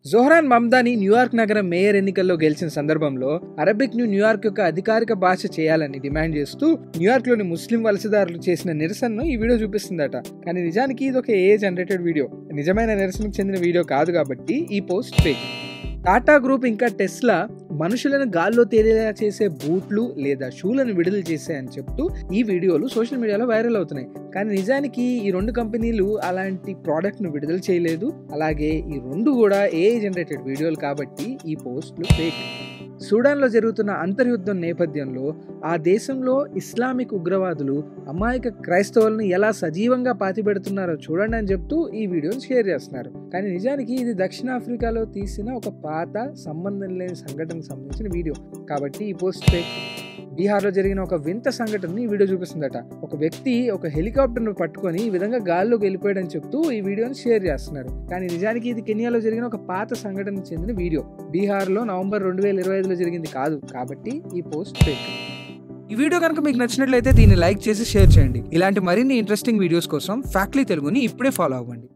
Zohran Mamdani New York నగరం mayor ఎన్నికల్లో గెలిచిన సందర్భంలో అరబిక్ ను న్యూయార్క్ యొక్క అధికారిక భాష చేయాలని డిమాండ్ చేస్తూ న్యూయార్క్ లోని ముస్లిం వలసదారులు చేసిన నిరసనను ఈ వీడియో చూపిస్తుందట. కానీ నిజానికి ఇది ఒక ఏఐ జనరేటెడ్ వీడియో, నిజమైన నిరసనకు చెందిన వీడియో కాదు కాబట్టి ఈ పోస్ట్ ఫేక్. టాటా గ్రూప్ ఇంకా టెస్లా మనుషులను గాల్లో తేలేలా చేసే బూట్లు లేదా షూలను విడుదల చేశాయని చెప్తూ ఈ వీడియోలు సోషల్ మీడియాలో వైరల్ అవుతున్నాయి. కానీ నిజానికి ఈ రెండు కంపెనీలు అలాంటి ప్రోడక్ట్ను విడుదల చేయలేదు. అలాగే ఈ రెండు కూడా ఏఐ జనరేటెడ్ వీడియోలు కాబట్టి ఈ పోస్టులు ఫేక్. సూడాన్లో జరుగుతున్న అంతర్యుద్ధం నేపథ్యంలో ఆ దేశంలో ఇస్లామిక్ ఉగ్రవాదులు అమాయక క్రైస్తవులను ఎలా సజీవంగా పాతిపెడుతున్నారో చూడండి అని చెప్తూ ఈ వీడియోని షేర్ చేస్తున్నారు. కానీ నిజానికి ఇది దక్షిణాఫ్రికాలో తీసిన ఒక పాత సంబంధం లేని సంఘటనకు సంబంధించిన వీడియో కాబట్టి ఈ పోస్ట్ ఫేక్. బీహార్లో జరిగిన ఒక వింత సంఘటనని ఈ వీడియో చూపిస్తుందట. ఒక వ్యక్తి ఒక హెలికాప్టర్ను పట్టుకొని ఈ విధంగా గాల్లోకి వెళ్ళిపోయాడని చెప్తూ ఈ వీడియోని షేర్ చేస్తున్నారు. కానీ నిజానికి ఇది కెన్యాలో జరిగిన ఒక పాత సంఘటనకు చెందిన వీడియో. బీహార్లో నవంబర్ 2025లో జరిగింది కాదు కాబట్టి ఈ పోస్ట్ ఫేక్. ఈ వీడియో కనుక మీకు నచ్చినట్లయితే దీన్ని లైక్ చేసి షేర్ చేయండి. ఇలాంటి మరిన్ని ఇంట్రెస్టింగ్ వీడియోస్ కోసం ఫ్యాక్ట్లీ తెలుగుని ఇప్పుడే ఫాలో అవ్వండి.